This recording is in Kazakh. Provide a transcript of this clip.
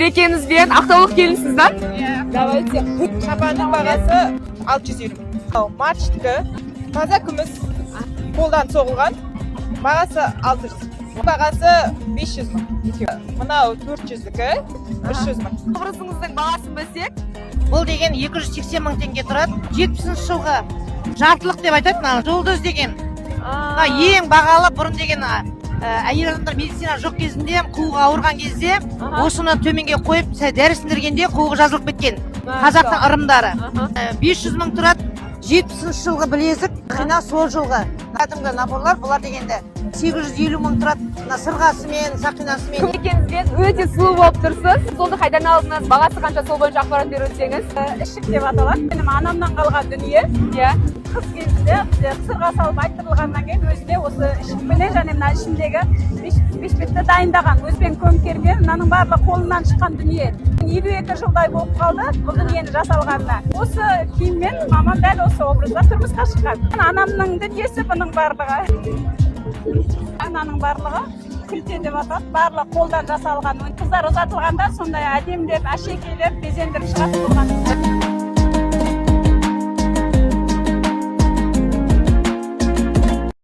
Берекеңізбен ақтаулық келінсіз да? Давайте. Шапанның бағасы 650 мың. Марчтікі таза күміс қолдан соғылған. Бағасы 600. Бағасы 500 мың. Мынау 400-кі 300 мың. Образыңыздың бағасын білсек? Бұл деген 280 мың теңге тұрады. 70 жылғы жартылық деп айтады, жұлдыз деген. Ең бағалы бұрын деген әйел адамдар медицина жоқ кезінде, қуығы ауырған кезде осыны төменге қойып дәрісіндіргенде қуығы жазылып кеткен. Қазақтың ырымдары. 500 мың тұрады. 70 жылғы білезік, қина сол жылғы. Кәдімгі наборлар, бұлар дегенде 850 мың тұрады. Сырғасымен, сақинасымен. Кім екеніңізбен өте сұлу болып тұрсыз. Солды қайдан алдыңыз? Бағасы қанша, сол бойынша ақпарат беріп өтсеңіз? Ішік деп аталады. Менің анамнан қалған дүние. Қыз кезінде сырға салып айттырылғаннан кейін өзіне осы ішікпенен және мына ішіндегі бешбетті дайындаған. Өзбен көмкерген, мынаның барлығы қолынан шыққан дүние. 52 жылдай болып қалды бұл дүниені жасалғанына. Осы киіммен мамам дәл осы образда тұрмысқа шыққан. Анамның дүниесі бұның барлығы. Ананың барлығы күлте деп атады. Барлығы қолдан жасалған. Қыздар ұзатылғанда сондай әдемілеп, әшекейлеп, безендіріп шығарып болған.